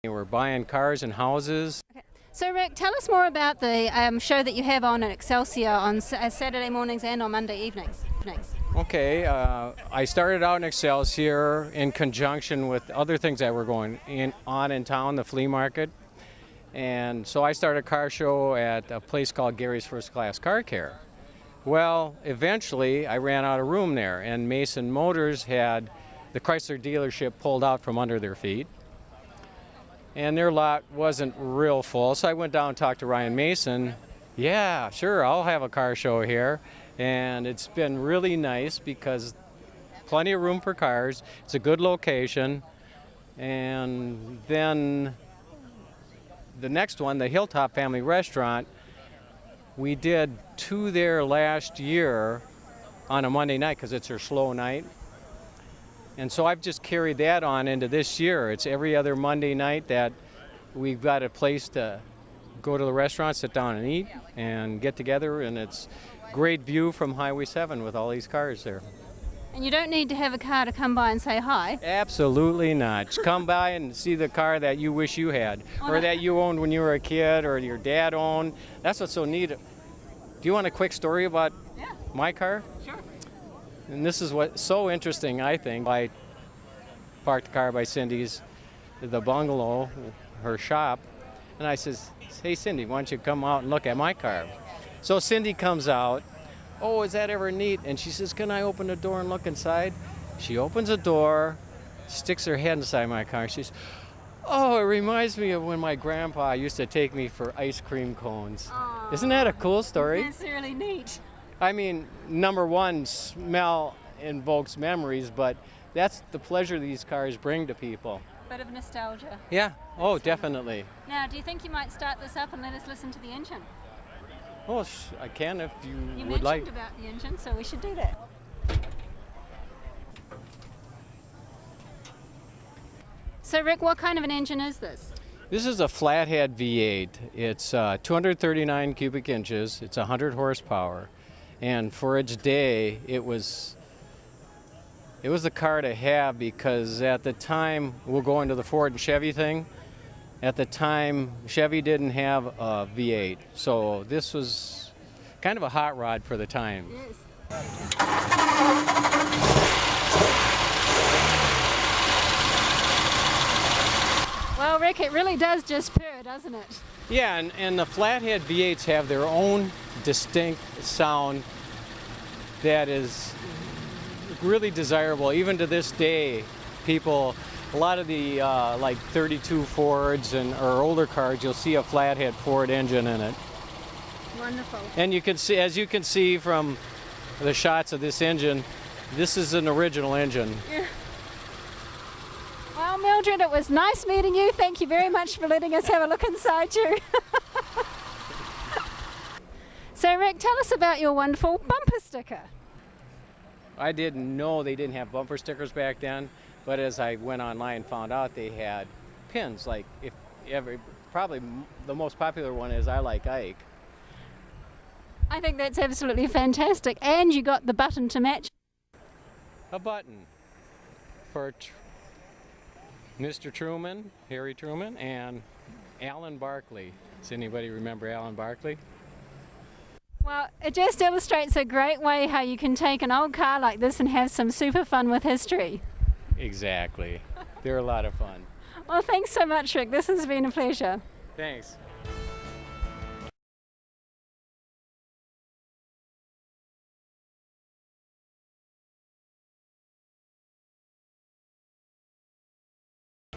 We're buying cars and houses. Okay. So Rick, tell us more about the show that you have on at Excelsior on Saturday mornings and on Monday evenings. Okay, I started out in Excelsior in conjunction with other things that were going on in town, the flea market. And so I started a car show at a place called Gary's First Class Car Care. Well, eventually I ran out of room there, and Mason Motors had the Chrysler dealership pulled out from under their feet. And their lot wasn't real full, so I went down and talked to Ryan Mason. Yeah, sure, I'll have a car show here. And it's been really nice because plenty of room for cars. It's a good location. And then the next one, the Hilltop Family Restaurant, we did 2 there last year on a Monday night because it's their slow night. And so I've just carried that on into this year. It's every other Monday night that we've got a place to go to the restaurant, sit down and eat, and get together. And it's great view from Highway 7 with all these cars there. And you don't need to have a car to come by and say hi. Absolutely not. Just come by and see the car that you wish you had, or that you owned when you were a kid, or your dad owned. That's what's so neat. Do you want a quick story about my car? Sure. And this is what's so interesting, I think. I parked the car by Cindy's, the bungalow, her shop, and I says, hey Cindy, why don't you come out and look at my car? So Cindy comes out, oh, is that ever neat? And she says, can I open the door and look inside? She opens the door, sticks her head inside my car. She says, oh, it reminds me of when my grandpa used to take me for ice cream cones. Aww. Isn't that a cool story? That's really neat. I mean, number one, smell invokes memories, but that's the pleasure these cars bring to people. Bit of nostalgia. Yeah, oh, definitely. Now, do you think you might start this up and let us listen to the engine? Well, I can if you mentioned would like. About the engine, so we should do that. So Rick, what kind of an engine is this? This is a flathead V8. It's 239 cubic inches. It's 100 horsepower. And for its day, it was the car to have because at the time, we'll go into the Ford and Chevy thing. At the time, Chevy didn't have a V8. So this was kind of a hot rod for the time. Yes. Well, Rick, it really does just purr, doesn't it? Yeah, and the flathead V8s have their own distinct sound that is really desirable. Even to this day, people, a lot of the like 32 Fords or older cars, you'll see a flathead Ford engine in it. Wonderful. And you can see, as you can see from the shots of this engine, this is an original engine. Yeah. Well, Mildred, it was nice meeting you. Thank you very much for letting us have a look inside you. So, Rick, tell us about your wonderful bumper sticker. I didn't know they didn't have bumper stickers back then, but as I went online and found out they had pins. Like, probably the most popular one is I Like Ike. I think that's absolutely fantastic. And you got the button to match. A button for Mr. Truman, Harry Truman, and Alan Barkley. Does anybody remember Alan Barkley? Well, it just illustrates a great way how you can take an old car like this and have some super fun with history. Exactly. They're a lot of fun. Well, thanks so much, Rick. This has been a pleasure. Thanks.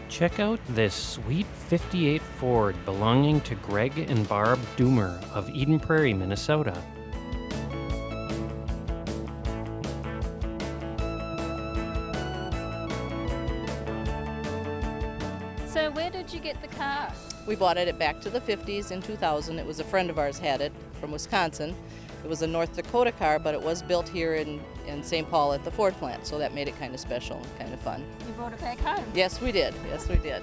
Check out this sweet 58 Ford belonging to Greg and Barb Doomer of Eden Prairie, Minnesota. So where did you get the car? We bought it back to the 50s in 2000. It was a friend of ours had it from Wisconsin. It was a North Dakota car, but it was built here in St. Paul at the Ford plant, so that made it kind of special and kind of fun. You brought it back home? Yes, we did. Yes, we did.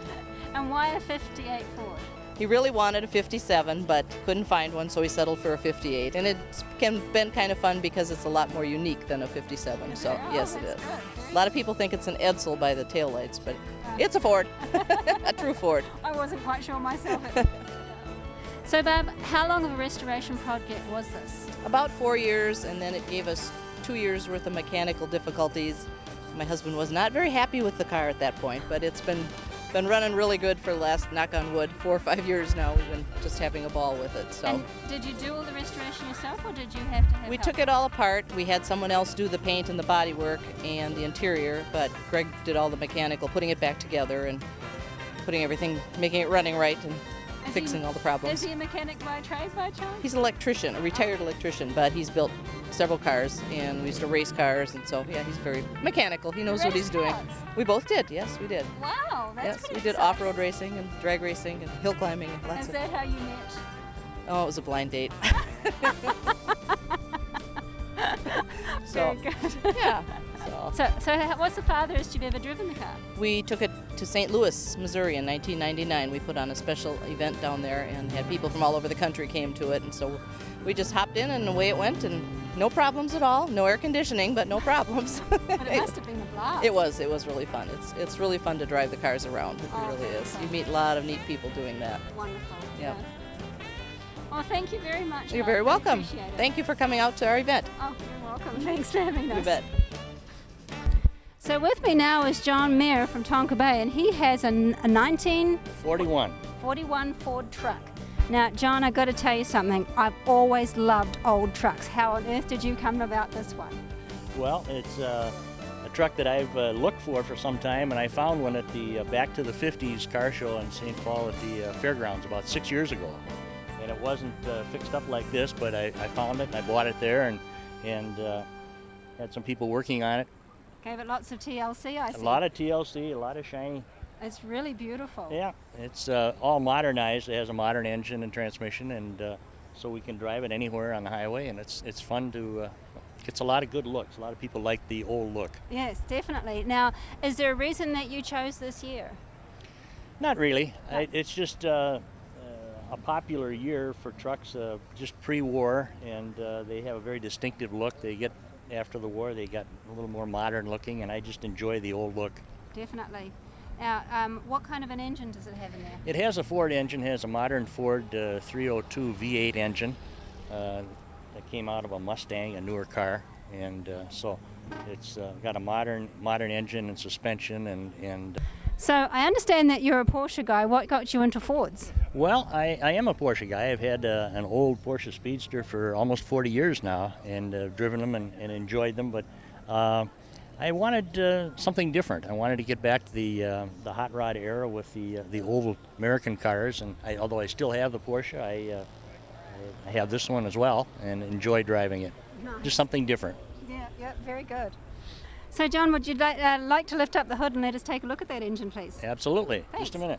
And why a 58 Ford? He really wanted a 57, but couldn't find one, so he settled for a 58. And it's been kind of fun because it's a lot more unique than a 57. So, yes, it is. Good. A lot of people think it's an Edsel by the taillights, but it's a Ford, a true Ford. I wasn't quite sure myself. So, Barb, how long of a restoration project was this? About 4 years, and then it gave us 2 years worth of mechanical difficulties. My husband was not very happy with the car at that point, but it's been running really good for the last, knock on wood, 4 or 5 years now. We've been just having a ball with it. So. And did you do all the restoration yourself, or did you have to have We help? took it all apart. We had someone else do the paint and the body work and the interior, but Greg did all the mechanical, putting it back together and putting everything, making it running right and fixing all the problems. Is he a mechanic by trade by chance? He's an electrician, a retared electrician, but he's built several cars, and we used to race cars, and so yeah, he's very mechanical. He knows what he's doing. Raced cars? We both did. Yes, we did. Wow, that's Yes, pretty we did exciting. off-road racing and drag racing and hill climbing and lots Is of. that how you met? Oh, it was a blind date. So Very good. yeah. So what's the farthest you've ever driven the car? We took it to St. Louis, Missouri in 1999. We put on a special event down there and had people from all over the country came to it. And so we just hopped in and away it went, and no problems at all. No air conditioning, but no problems. But it must have been a blast. It was really fun. It's really fun to drive the cars around. It Oh, really very is. fun. You meet a lot of neat people doing that. Wonderful. Yeah. Well, thank you very much. You're Barb. very I welcome. appreciate it. Thank you for coming out to our event. Oh, you're welcome. Thanks for having us. You bet. So with me now is John Mayer from Tonka Bay, and he has a 1941 41. Ford truck. Now, John, I've got to tell you something. I've always loved old trucks. How on earth did you come about this one? Well, it's a truck that I've looked for some time, and I found one at the Back to the 50s car show in St. Paul at the fairgrounds about 6 years ago. And it wasn't fixed up like this, but I found it and I bought it there and had some people working on it. Gave it lots of TLC, I see. A lot of TLC, a lot of shiny. It's really beautiful. Yeah, it's all modernized. It has a modern engine and transmission, and so we can drive it anywhere on the highway, and it's fun to. Gets a lot of good looks. A lot of people like the old look. Yes, definitely. Now, is there a reason that you chose this year? Not really. No. It's just a popular year for trucks, just pre-war, and they have a very distinctive look. They get after the war, they got a little more modern looking, and I just enjoy the old look. Definitely. Now, what kind of an engine does it have in there? It has a Ford engine, has a modern Ford 302 V8 engine that came out of a Mustang, a newer car, and so it's got a modern engine and suspension and So I understand that you're a Porsche guy. What got you into Fords? Well, I am a Porsche guy. I've had an old Porsche Speedster for almost 40 years now, and driven them and enjoyed them. But I wanted something different. I wanted to get back to the hot rod era with the old American cars. And although I still have the Porsche, I have this one as well, and enjoy driving it. Nice. Just something different. Yeah, very good. So, John, would you like to lift up the hood and let us take a look at that engine, please? Absolutely. Thanks. Just a minute.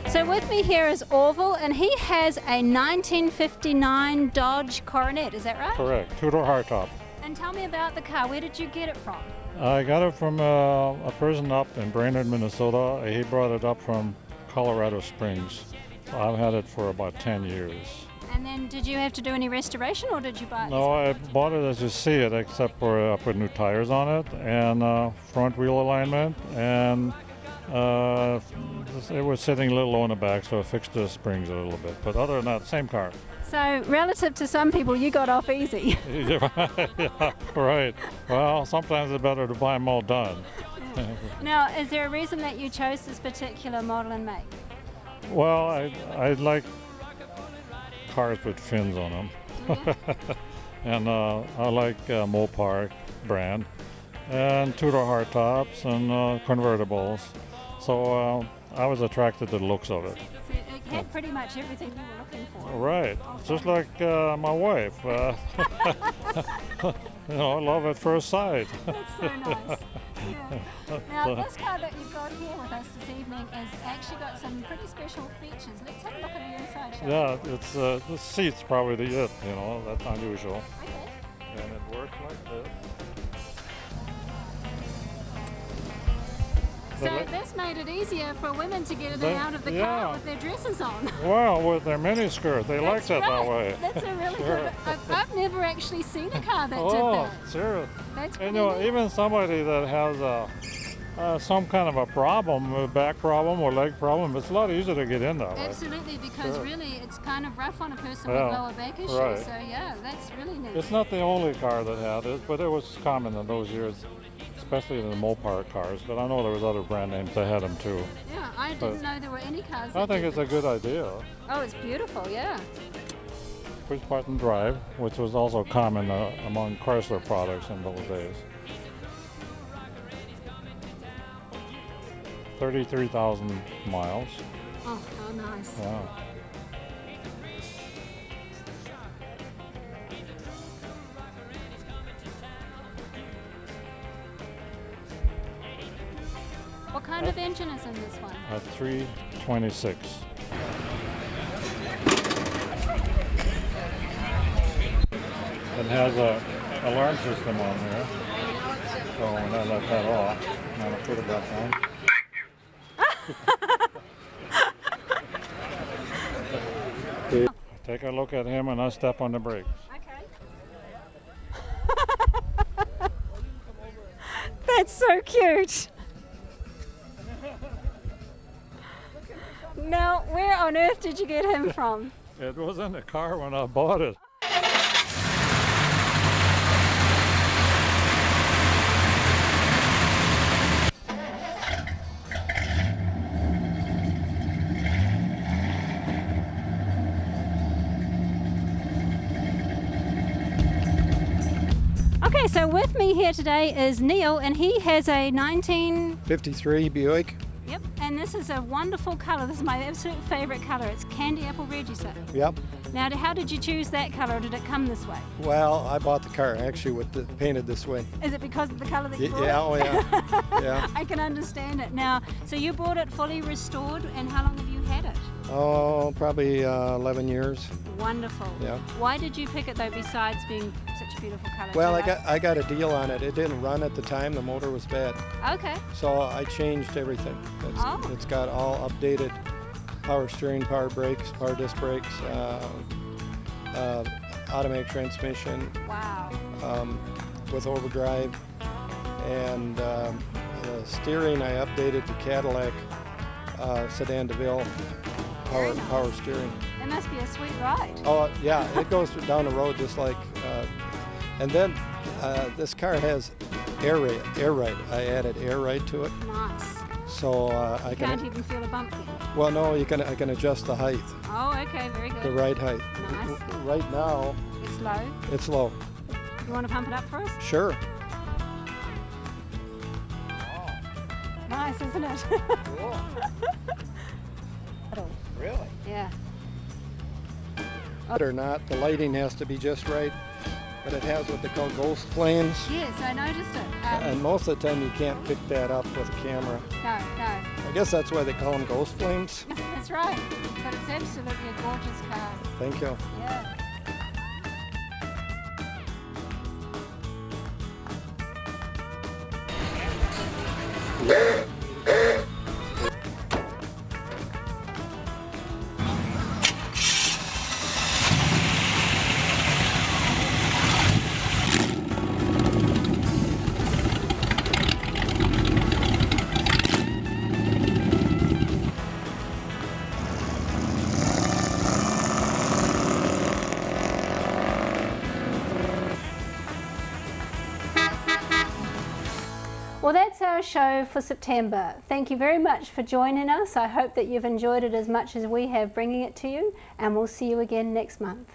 So with me here is Orville, and he has a 1959 Dodge Coronet. Is that right? Correct, two-door hardtop. And tell me about the car. Where did you get it from? I got it from a person up in Brainerd, Minnesota. He brought it up from Colorado Springs. I've had it for about 10 years. And then did you have to do any restoration, or did you buy it? No, I bought it as you see it, except for I put new tires on it and front wheel alignment, and it was sitting a little low in the back, so I fixed the springs a little bit. But other than that, same car. So relative to some people, you got off easy. Yeah, right. Well, sometimes it's better to buy them all done. Now, is there a reason that you chose this particular model and make? Well, I like cars with fins on them. And I like Mopar brand and two-door hardtops and convertibles. So I was attracted to the looks of it. So it pretty much everything you were looking for. Right. Just like my wife. You know, love at first sight. That's so nice. Yeah. Now, this car that you've got here with us this evening has actually got some pretty special features. Let's have a look at the inside, shall we? Yeah, it's the seat's probably the it, you know, that's unusual. Okay. And it works like this. So this made it easier for women to get in and out of the car with their dresses on. Well, with their miniskirt, they liked it that way. That's a really good. I've never actually seen a car that did Oh, that. serious. That's And pretty you know, neat. even somebody that has some kind of a problem, a back problem or leg problem, it's a lot easier to get in that way. Absolutely, because really it's kind of rough on a person Yeah, with lower back issues. right. So yeah, that's really neat. It's not the only car that had it, but it was common in those years, especially in the Mopar cars. But I know there was other brand names that had them too. Yeah, I didn't know there were any cars. I that think did it's a good idea. Oh, it's beautiful, yeah. Push button drive, which was also common among Chrysler products in those days. 33,000 miles. Oh, how nice. Wow. What kind of engine is in this one? A 326. It has a alarm system on there. So when I let that off, I'm gonna put it back on. Take a look at him and I step on the brakes. Okay. That's so cute. Now, where on earth did you get him from? It was in the car when I bought it. Okay, so with me here today is Neil, and he has a 53 Buick. Yep, and this is a wonderful colour. This is my absolute favourite colour. It's candy apple red, you say? Yep. Now, how did you choose that colour, or did it come this way? Well, I bought the car actually with the painted this way. Is it because of the colour that you bought? Yeah, oh yeah. Yeah. I can understand it. Now, so you bought it fully restored, and how long have you had it? Oh, probably 11 years. Wonderful. Yeah. Why did you pick it though, besides being such a beautiful colour? Well, Do you I got a deal on it. It didn't run at the time. The motor was bad. Okay. So I changed everything. Oh. It's got all updated power steering, power brakes, power disc brakes, automatic transmission Wow. with overdrive, and the steering I updated to Cadillac Sedan DeVille Very nice. power steering. That must be a sweet ride. Oh yeah, it goes down the road just like, and then this car has air ride. I added air ride to it, Nice. so I You can. can't even feel a bump then. Well, no, I can adjust the height, Oh, okay, very good. the ride height. Nice. Right now, It's low. it's low. You want to pump it up for us? Sure. Nice, isn't it? Really? Yeah. Or not, the lighting has to be just right. But it has what they call ghost flames, Yes, I noticed it. and most of the time you can't pick that up with a camera. No. I guess that's why they call them ghost flames. That's right. But it's absolutely a gorgeous car. Thank you. Yeah. Well, that's our show for September. Thank you very much for joining us. I hope that you've enjoyed it as much as we have bringing it to you, and we'll see you again next month.